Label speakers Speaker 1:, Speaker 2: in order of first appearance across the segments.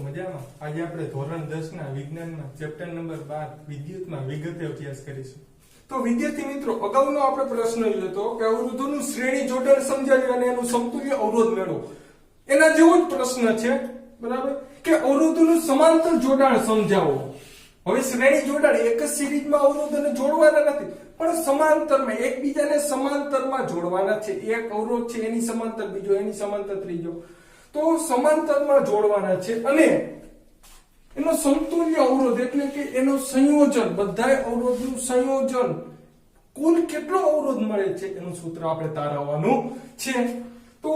Speaker 1: મજામાં? આજે આપણે ધોરણ 10 ના વિજ્ઞાનમાં ચેપ્ટર નંબર 12 વિદ્યુતમાં વિગતે અભ્યાસ કરીશું.
Speaker 2: તો વિદ્યાર્થી મિત્રો, અગાઉનો આપણે પ્રશ્ન એ હતો કે અવરોધોનું શ્રેણી જોડાણ સમજાવી અને એનું સમતુલ્ય અવરોધ મેળવો. એના જેવો જ પ્રશ્ન છે, બરાબર, કે અવરોધોનું સમાંતર જોડાણ સમજાવો. હવે શ્રેણી જોડાણ એક જ સિરીઝમાં અવરોધોને જોડવાના નથી, પણ સમાંતરમાં એકબીજાને સમાંતરમાં જોડવાના છે. એક અવરોધ છે એની સમાંતર બીજો, એની સમાંતર ત્રીજો, તો સમાંતરમાં જોડવાના છે. અને એનો સમતુલ્ય અવરોધ એટલે કે એનો સંયોજન, બધા અવરોધનું સંયોજન, કુલ કેટલો અવરોધ મળે છે એનું સૂત્ર આપણે તારવવાનું છે. તો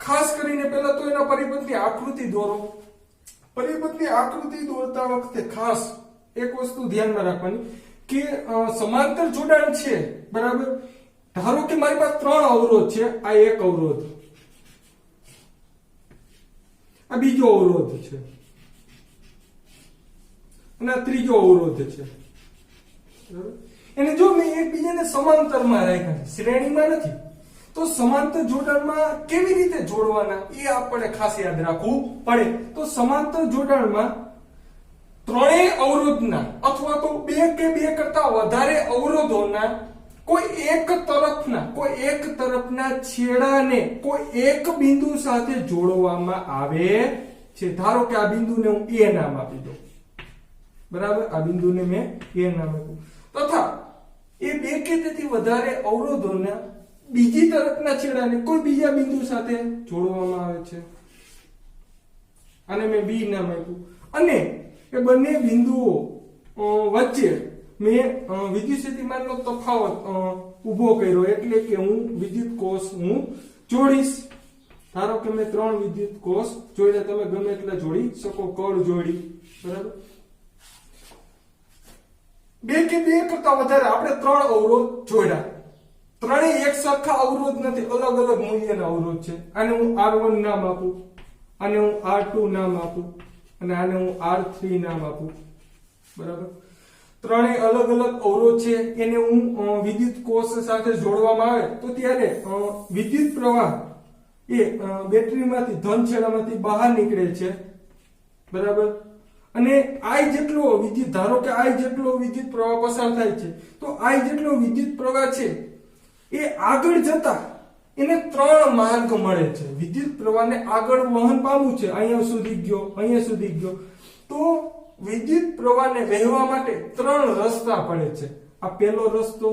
Speaker 2: ખાસ કરીને પહેલા તો એના પરિપથની આકૃતિ દોરો. પરિપથની આકૃતિ દોરતા વખતે ખાસ એક વસ્તુ ધ્યાનમાં રાખવાની કે સમાંતર જોડાણ છે, બરાબર. ધારો કે મારી પાસે 3 અવરોધ છે. આ એક અવરોધ, આ બીજો અવરોધ છે અને આ ત્રીજો અવરોધ છે, બરાબર. એને જો મેં એકબીજાને સમાંતરમાં રાખ્યા છે, શ્રેણીમાં નથી, તો સમાંતર જોડાણમાં કેવી રીતે જોડવાના એ આપણે ખાસ યાદ રાખવું પડે. તો સમાંતર જોડાણમાં ત્રણેય અવરોધના અથવા તો બે કે બે કરતા વધારે અવરોધોના કોઈ એક તરફના છેડાને કોઈ એક બિંદુ સાથે જોડવામાં આવે છે. ધારો કે આ બિંદુને હું A નામ આપી દઉં, બરાબર. આ બિંદુને મેં A નામ આપ્યું, તથા એ બે કે તેથી વધારે અવરોધોના બીજી તરફના છેડાને કોઈ બીજા બિંદુ સાથે જોડવામાં આવે છે. આને મેં B નામ આપ્યું. અને એ બંને બિંદુઓ વચ્ચે મેં વિદ્યુત સ્થિતિમાનનો તફાવત ઊભો કર્યો, એટલે કે હું વિદ્યુત કોષ જોડીશ. ધારો કે મેં 3 વિદ્યુત કોષ જોડ્યા, તમે ગમે એટલા જોડી શકો, કળ જોડી, બરાબર. બે કે બે કરતા વધારે આપણે 3 અવરોધ જોડ્યા. ત્રણેય એક સરખા અવરોધ નથી, અલગ અલગ મૂલ્યના અવરોધ છે. આને હું R1 નામ આપું, આને હું R2 નામ આપું, અને આને હું R3 નામ આપું, બરાબર. ત્રણેય અલગ અલગ અવરોધ છે, એને હું વિદ્યુત કોષ સાથે જોડવામાં આવે તો ત્યારે વિદ્યુત પ્રવાહ એ બેટરીમાંથી ધન છેડામાંથી બહાર નીકળે છે, બરાબર. અને I જેટલો વિદ્યુત, ધારો કે I જેટલો વિદ્યુત પ્રવાહ પસાર થાય છે, તો I જેટલો વિદ્યુત પ્રવાહ છે એ આગળ જતા એને 3 માર્ગ મળે છે. વિદ્યુત પ્રવાહને આગળ વહન પામવું છે, અહીંયા સુધી ગયો, અહીંયા સુધી ગયો, તો વિદ્યુત પ્રવાહને વહેવા માટે 3 રસ્તા પડે છે. આ પહેલો રસ્તો,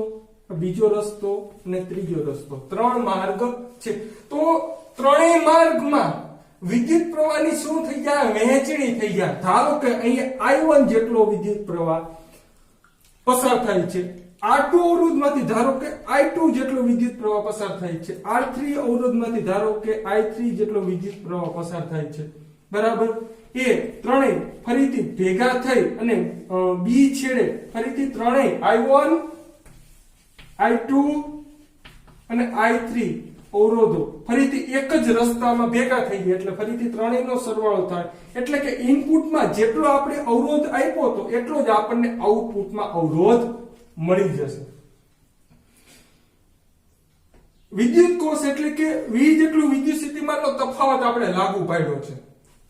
Speaker 2: બીજો રસ્તો અને ત્રીજો રસ્તો, 3 માર્ગ છે. તો ત્રણેય માર્ગમાં વિદ્યુત પ્રવાહની શું થઈ જાય? વહેંચણી થઈ જાય. ધારો કે અહીંયા I1 જેટલો વિદ્યુત પ્રવાહ પસાર થાય છે, R2 અવરોધમાંથી ધારો કે I2 જેટલો વિદ્યુત પ્રવાહ પસાર થાય છે, R3 અવરોધમાંથી ધારો કે I3 જેટલો વિદ્યુત પ્રવાહ પસાર થાય છે, બરાબર. એ ત્રણેય ફરીથી ભેગા થઈ અને B છેડે ફરીથી ત્રણેય I1, I2 અને I3 અવરોધો ફરીથી એક જ રસ્તામાં ભેગા થઈ ગયા, એટલે ફરીથી ત્રણેયનો સરવાળો થાય. એટલે કે ઇનપુટમાં જેટલો આપણે અવરોધ આપ્યો હતો એટલો જ આપણને આઉટપુટમાં અવરોધ મળી જશે. વિદ્યુત કોષ એટલે કે V જેટલું વિદ્યુત સ્થિતિમાનનો તફાવત આપણે લાગુ પાડ્યો છે.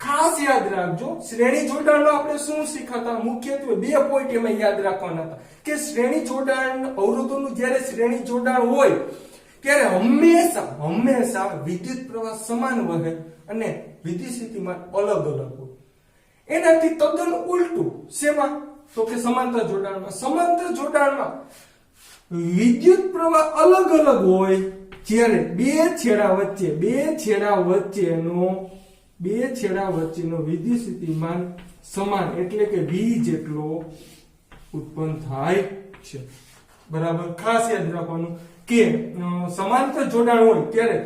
Speaker 2: ખાસ યાદ રાખજો, શ્રેણી જોડાણમાં આપણે શું શીખતા? મુખ્યત્વે 2 પોઈન્ટ એમાં યાદ રાખવાના હતા કે શ્રેણી જોડાણ અવરોધોનું જ્યારે શ્રેણી જોડાણ હોય ત્યારે હંમેશા વિદ્યુત પ્રવાહ સમાન વહે અને વિદ્યુત સ્થિતિમાન અલગ અલગ હોય. એનાથી તદ્દન ઉલટું શેમાં? તો કે સમાંતર જોડાણમાં. સમાંતર જોડાણમાં વિદ્યુત પ્રવાહ અલગ અલગ હોય, જ્યારે બે છેડા વચ્ચેનો વિદ્યુત સ્થિતિમાન સમાન, એટલે કે V જેટલો ઉત્પન્ન થાય છે, બરાબર. ખાસ યાદ રાખવાનું કે સમાંતર જોડાણ હોય ત્યારે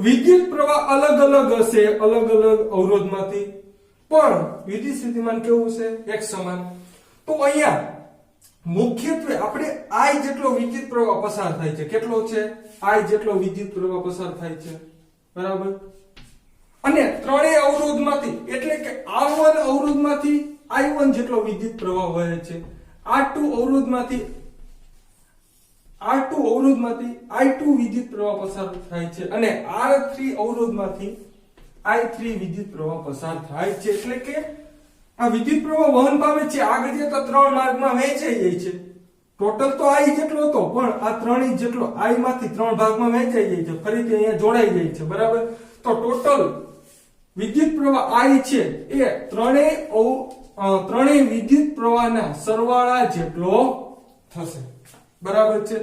Speaker 2: વિદ્યુત પ્રવાહ અલગ અલગ હશે, અલગ અલગ અવરોધમાંથી, પણ વિદ્યુત સ્થિતિમાન કેવું છે? એક સમાન. તો અહીંયા મુખ્યત્વે આપણે I જેટલો વિદ્યુત પ્રવાહ પસાર થાય છે. કેટલો છે? I જેટલો વિદ્યુત પ્રવાહ પસાર થાય છે, બરાબર. અને ત્રણેય અવરોધમાંથી એટલે કે R1 અવરોધમાંથી I1 જેટલો વિદ્યુત પ્રવાહ વહે છે, R2 અવરોધમાંથી I2 વિદ્યુત પ્રવાહ પસાર થાય છે, અને R3 અવરોધમાંથી I3 વિદ્યુત પ્રવાહ પસાર થાય છે. એટલે કે આ વિદ્યુત પ્રવાહ વહન પામે છે આગળ જતા 3 માર્ગમાં વહેંચાઈ જાય છે ટોટલ તો I જેટલો હતો પણ આ 3 જેટલો I માંથી 3 ભાગમાં વહેંચાઈ જાય છે ફરીથી અહીંયા જોડાઈ જાય છે બરાબર તો ટોટલ વિદ્યુત પ્રવાહ I છે એ ત્રણેય વિદ્યુત પ્રવાહના સરવાળા જેટલો થશે બરાબર છે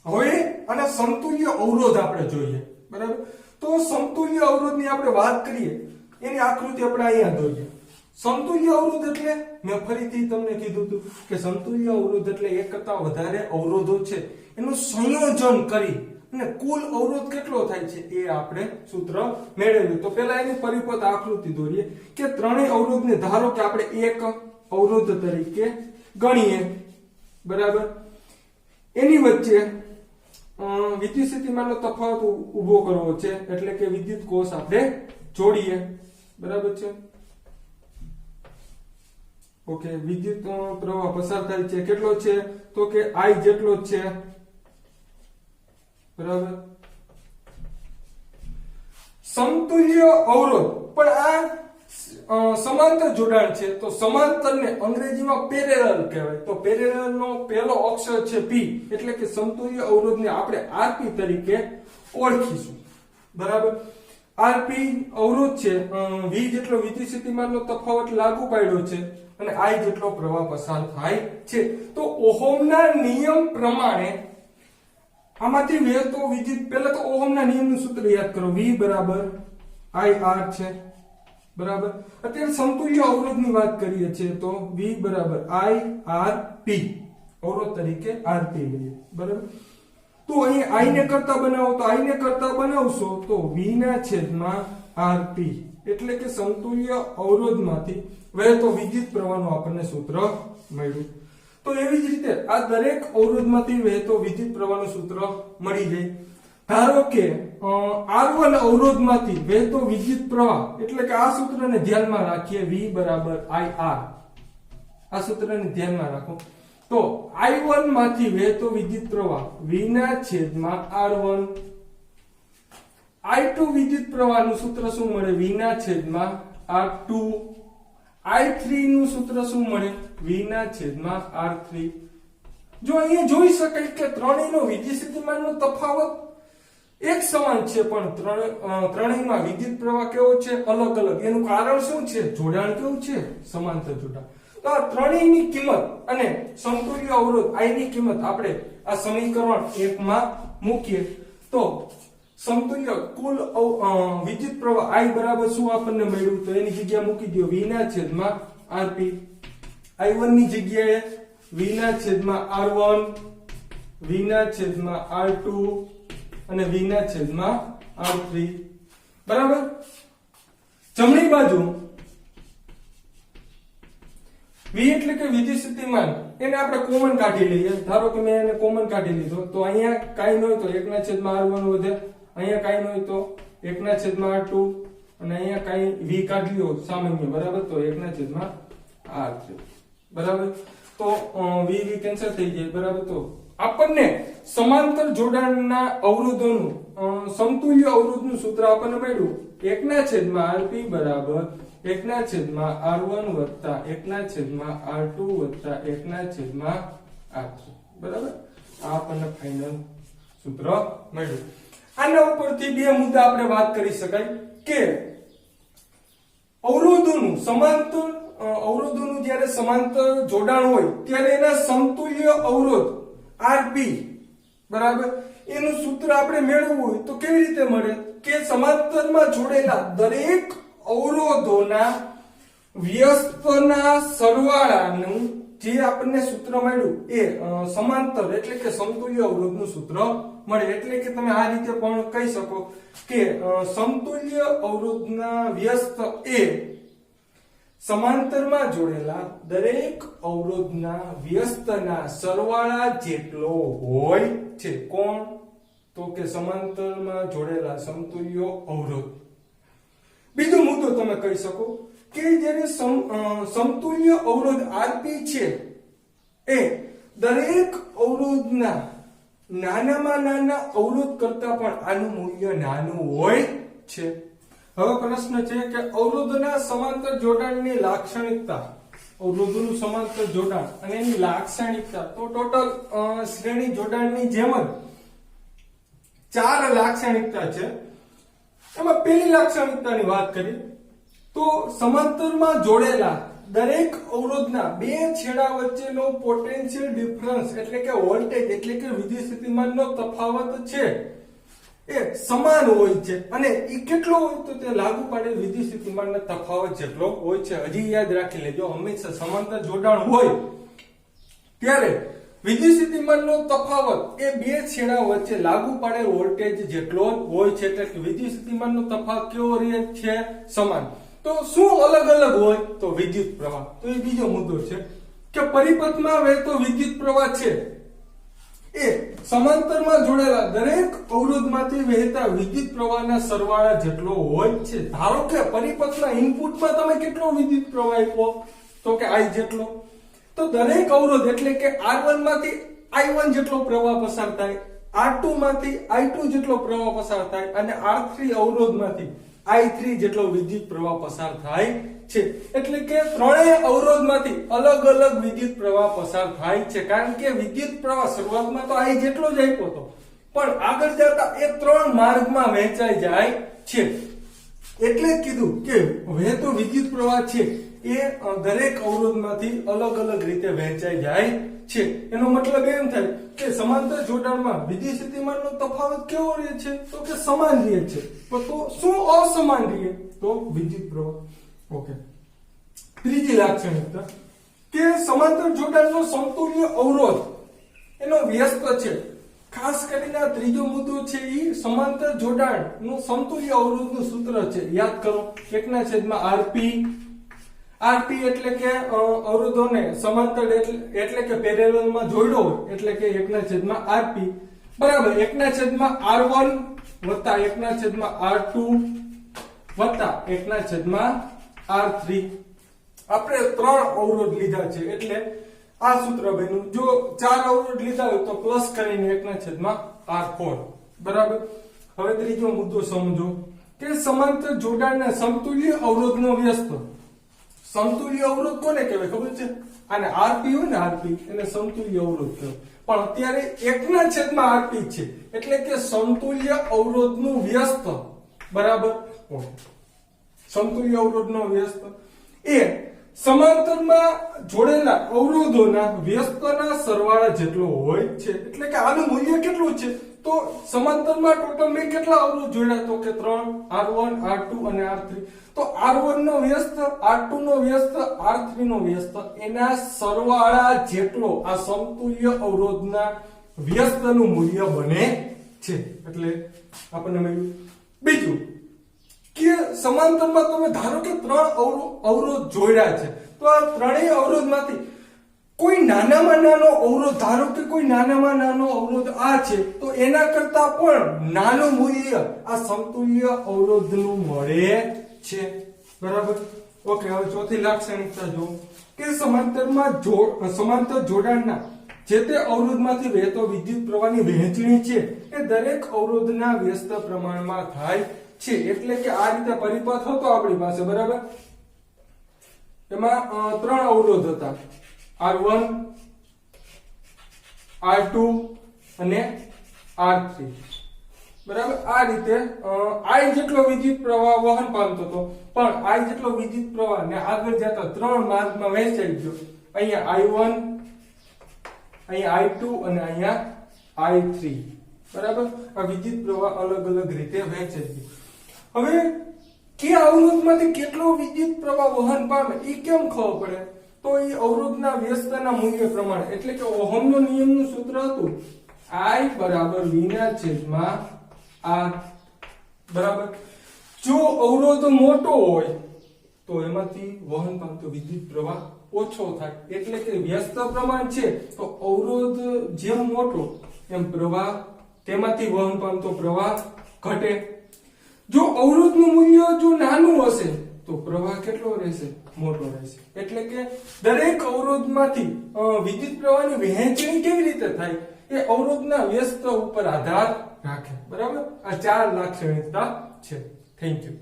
Speaker 2: હવે આના સમતુલ્ય અવરોધ આપણે જોઈએ બરાબર તો સમતુલ્ય અવરોધની આપણે વાત કરીએ એની આકૃતિ આપણે અહીંયા દોરીએ સમતુલ્ય અવરોધ એટલે મેં ફરીથી તમને કીધું હતું કે સમતુલ્ય અવરોધ એટલે એક કરતા વધારે અવરોધો છે એનું સંયોજન કરી અને કુલ અવરોધ કેટલો થાય છે એ આપણે સૂત્ર મેળવ્યું તો પહેલા એની પરિપથ આકૃતિ દોરીએ કે ત્રણેય અવરોધને ધારો કે આપણે એક અવરોધ તરીકે ગણીએ બરાબર એની વચ્ચે વિદ્યુત સ્થિતિમાનનો તફાવત ઊભો કરવો છે એટલે કે વિદ્યુત કોષ આપણે જોડીએ બરાબર છે ઓકે વિદ્યુત પ્રવાહ પસાર થાય છે કેટલો છે તો કે I જેટલો જ છે બરાબર સમતુલ્ય અવરોધ પણ આ સમાંતર જોડાણ છે તો સમાંતરને અંગ્રેજીમાં પેરેલલ કહેવાય તો પેરેલલ નો પહેલો અક્ષર છે P એટલે કે સમતુલ્ય અવરોધને આપણે Rp તરીકે ઓળખીશું બરાબર Rp અવરોધ છે V જેટલો વિદ્યુત સ્થિતિમાનનો તફાવત લાગુ પાડ્યો છે અને I જેટલો પ્રવાહ પસાર થાય છે તો ઓહમના નિયમ પ્રમાણે આમાંથી વહેતો વિદ્યુત પહેલા તો ઓહમના નિયમનું સૂત્ર યાદ કરો V બરાબર IR છે બરાબર અત્યારે સમતુલ્ય અવરોધની વાત કરીએ છીએ તો V બરાબર IRP અવરોધ તરીકે RP લઈએ બરાબર તો અહીં I ને કરતા બનાવો તો I ને કરતા બનાવશો તો V ના છેદમાં RP એટલે કે સમતુલ્ય અવરોધમાંથી વહેતો વિદ્યુત પ્રવાહનું આપણને સૂત્ર મળ્યું તો એવી જ રીતે આ દરેક અવરોધમાંથી વહેતો વિદ્યુત પ્રવાહનું સૂત્ર મળી જાય ધારો કે R1 અવરોધમાંથી વહેતો વિદ્યુત પ્રવાહ એટલે કે આ સૂત્રને ધ્યાનમાં રાખીએ V બરાબર IR આ સૂત્રને ધ્યાનમાં રાખો તો I1 માંથી વહેતો વિદ્યુત પ્રવાહ V ના છેદમાં R1 I2 વિદ્યુત પ્રવાહનું સૂત્ર શું મળે V ના છેદમાં R2 I3 નું સૂત્ર શું મળે V ના છેદમાં R3 જો અહીંયા જોઈ શકાય કે ત્રણેયનો વિદ્યુત સ્થિતિમાનનો તફાવત એક સમાન છે પણ ત્રણેયમાં વિદ્યુત પ્રવાહ કેવો છે અલગ અલગ એનું કારણ શું છે જોડાણ કેવું છે સમાંતર જોડાણ તો આ ત્રણેયની કિંમત અને સમતુલ્ય અવરોધ I ની કિંમત આપણે આ સમીકરણ 1 માં મૂકીએ તો સમતુલ્ય કુલ વિદ્યુત પ્રવાહ I બરાબર શું આપણને મળ્યું તો એની જગ્યાએ મૂકી દો V ના છેદમાં RP I1 ની જગ્યાએ V ના છેદમાં R1 V ના છેદમાં R2 અને V ના છેદમાં R3 બરાબર જમણી બાજુ V એટલે કે વિદ્યુત સ્થિતિમાન એને આપણે કોમન કાઢી લઈએ ધારો કે મેં એને કોમન કાઢી લીધો તો અહીંયા કાઈ ન હોય તો 1 ના છેદમાં R1 વધે અહીંયા કાઈ ન હોય તો 1 ના છેદમાં R2 અને અહીંયા કાઈ V કાઢી લ્યો સામાન્ય બરાબર તો 1 ના છેદમાં R3 બરાબર તો V કેન્સલ થઈ જાય બરાબર તો આપણને સમાંતર જોડાણના અવરોધોનું સમતુલ્ય અવરોધનું સૂત્ર આપણને મળ્યું 1 ના છેદમાં RP બરાબર 1 ના છેદમાં R1 વત્તા 1 ના છેદમાં R2 વત્તા 1 ના છેદમાં R3 બરાબર આ આપણને ફાઇનલ સૂત્ર મળ્યું આના ઉપરથી બે મુદ્દા આપણે વાત કરી શકાય કે અવરોધોનું જ્યારે સમાંતર જોડાણ હોય ત્યારે એના સમતુલ્ય અવરોધ RP બરાબર એનું સૂત્ર આપણે મેળવવું હોય તો કેવી રીતે મળે કે સમાંતરમાં જોડેલા દરેક અવરોધોના વ્યસ્તના સરવાળાનું જે આપણને સૂત્ર મળ્યું એ સમાંતર એટલે કે સમતુલ્ય અવરોધનું સૂત્ર મળે એટલે કે તમે આ રીતે પણ કહી શકો કે સમતુલ્ય અવરોધના વ્યસ્ત એ સમાંતરમાં જોડેલા દરેક અવરોધના વ્યસ્તના સરવાળા જેટલો હોય છે કોણ તો કે સમાંતરમાં જોડેલા સમતુલ્ય અવરોધ બીજો મુદ્દો તમે કહી શકો કે જ્યારે સમતુલ્ય અવરોધ RP છે એ દરેક અવરોધના નાનામાં નાના અવરોધ કરતા પણ આનું મૂલ્ય નાનું હોય છે હવે પ્રશ્ન છે કે અવરોધોના સમાંતર જોડાણની લાક્ષણિકતા, અવરોધોનું સમાંતર જોડાણ અને એની લાક્ષણિકતા. તો ટોટલ શ્રેણી જોડાણની જેમ જ 4 લાક્ષણિકતા છે. એમાં પહેલી લાક્ષણિકતાની વાત કરીએ તો સમાંતરમાં જોડેલા દરેક અવરોધના બે છેડા વચ્ચેનો પોટેન્શિયલ ડિફરન્સ એટલે કે વોલ્ટેજ એટલે કે વિદ્યુત સ્થિતિમાનનો તફાવત છે એ સમાન હોય છે. અને એ કેટલો હોય તો તે લાગુ પાડેલ વિદ્યુત સ્થિતિમાનના તફાવત જેટલો હોય છે. હજી યાદ રાખી લેજો, હંમેશા સમાંતર જોડાણ હોય ત્યારે વિદ્યુત સ્થિતિમાનનો તફાવત એ બે છેડા વચ્ચે લાગુ પાડેલ વોલ્ટેજ જેટલો હોય છે. એટલે કે વિદ્યુત સ્થિતિમાનનો તફાવત કેવો રહે છે? સમાન. તો શું અલગ અલગ હોય? તો વિદ્યુત પ્રવાહ. તો એ બીજો મુદ્દો છે કે પરિપથમાં વહેતો વિદ્યુત પ્રવાહ છે એ સમાંતરમાં જોડેલા દરેક અવરોધમાંથી વહેતા વિદ્યુત પ્રવાહના સરવાળા જેટલો હોય છે. ધારો કે પરિપથના ઇનપુટમાં તમે કેટલો વિદ્યુત પ્રવાહ આપ્યો તો કે I જેટલો, તો દરેક અવરોધ એટલે કે R1 માંથી I1 જેટલો પ્રવાહ પસાર થાય, R2 માંથી I2 જેટલો પ્રવાહ પસાર થાય અને R3 અવરોધમાંથી I3 જેટલો વિદ્યુત પ્રવાહ પસાર થાય છે. એટલે કે ત્રણેય અવરોધમાંથી અલગ અલગ વિદ્યુત પ્રવાહ પસાર થાય છે. કારણ કે વિદ્યુત પ્રવાહ શરૂઆતમાં તો I જેટલો જ આપ્યો હતો, પણ આગળ જતા એ 3 માર્ગમાં વહેંચાઈ જાય છે. એટલે જ કીધું કે વહેતો વિદ્યુત પ્રવાહ છે એ દરેક અવરોધમાંથી અલગ અલગ રીતે વહેંચાઈ જાય છે. એનો મતલબ એમ થાય કે સમાંતર જોડાણમાં વિદ્યુત સ્થિતિમાનનો તફાવત કેવો રહે છે? તો કે સમાન રહે છે. તો શું અસમાન રહે? તો વિદ્યુત પ્રવાહ. ઓકે. ત્રીજી લાક્ષણિકતા કે સમાંતર જોડાણનો સમતુલ્ય અવરોધ એનો વ્યસ્ત છે. ખાસ કરીને આ ત્રીજો મુદ્દો છે એ સમાંતર જોડાણનું સમતુલ્ય અવરોધનું સૂત્ર છે. યાદ કરો, 1/Rp. Rp એટલે કે અવરોધોને સમાંતર એટલે કે પેરેલલમાં જોડ્યો હોય એટલે કે 1/Rp બરાબર 1/R1 વત્તા 1/R2 વત્તા 1/R3. આપણે 3 અવરોધ લીધા છે એટલે આ સૂત્ર બન્યું. જો 4 અવરોધ લીધા હોય તો પ્લસ કરીને 1/R4 બરાબર. હવે ત્રીજો મુદ્દો સમજો કે સમાંતર જોડાણના સમતુલ્ય અવરોધનો વ્યસ્ત. સમતુલ્ય અવરોધ કોને કહેવાય ખબર છે? આને Rp હોય ને, Rp એને સમતુલ્ય અવરોધ કહેવાય. પણ અત્યારે 1/Rp છે એટલે કે સમતુલ્ય અવરોધનું વ્યસ્ત બરાબર. સમતુલ્ય અવરોધનો વ્યસ્ત એ સમાંતરમાં જોડેલા અવરોધોના વ્યસ્તના સરવાળા જેટલો હોય છે. એટલે કે આનું મૂલ્ય કેટલું છે? તો સમાંતરમાં ટોટલ મેં કેટલા અવરોધ જોડ્યા? તો કે 3, R1, R2 અને R3. તો R1 નો વ્યસ્ત, R2 નો વ્યસ્ત, R3 નો વ્યસ્ત એના સરવાળા જેટલો આ સમતુલ્ય અવરોધના વ્યસ્તનું મૂલ્ય બને છે. એટલે આપણને મળ્યું. બીજું કે સમાંતરમાં તમે ધારો કે 3 અવરોધ જોડ્યા છે, તો આ ત્રણેય અવરોધમાંથી કોઈ નાનામાં નાનો અવરોધ, ધારો કે કોઈ નાનામાં નાનો અવરોધ આ છે, તો એના કરતા પણ નાનું મૂલ્ય આ સમતુલ્ય અવરોધનું મળે છે બરાબર. ઓકે. હવે ચોથી લાક્ષણિકતા જો કે સમાંતર જોડાણના જે તે અવરોધમાંથી વહેતો વિદ્યુત પ્રવાહની વહેંચણી છે એ દરેક અવરોધના વ્યસ્ત પ્રમાણમાં થાય છે. એટલે કે આ રીતે પરિપથ હતો આપણી પાસે બરાબર. એમાં 3 અવરોધ હતા, R1, R2 અને R3 બરાબર. આ રીતે I જેટલો વિદ્યુત પ્રવાહ વહન પામતો હતો, પણ I જેટલો વિદ્યુત પ્રવાહ ને આગળ જતા 3 માર્ગમાં વહેંચાઈ ગયો. અહીંયા I1, અહીંયા I2 અને અહીંયા I3 બરાબર. આ વિદ્યુત પ્રવાહ અલગ અલગ રીતે વહેંચાઈ ગયો. હવે કે અવરોધમાંથી કેટલો વિદ્યુત પ્રવાહ વહન પામે એ કેમ ખબર પડે? તો એ અવરોધના વ્યસ્તના મૂલ્ય પ્રમાણે. એટલે કે ઓહમનો નિયમનું સૂત્ર હતું I બરાબર V ના છેદમાં R બરાબર. જો અવરોધ મોટો હોય તો એમાંથી વહન પામતો વિદ્યુત પ્રવાહ ઓછો થાય. એટલે કે વ્યસ્ત પ્રમાણ છે તો અવરોધ જેમ મોટો એમ પ્રવાહ તેમાંથી વહન પામતો પ્રવાહ ઘટે. જો અવરોધનું મૂલ્ય જો નાનું હશે તો પ્રવાહ કેટલો રહેશે? મોટો રહેશે. એટલે કે દરેક અવરોધમાંથી વિદ્યુત પ્રવાહની વહેંચણી કેવી રીતે થાય એ અવરોધના વ્યસ્ત ઉપર આધાર રાખે બરાબર. આ 4 લાક્ષણિકતા છે. Thank you.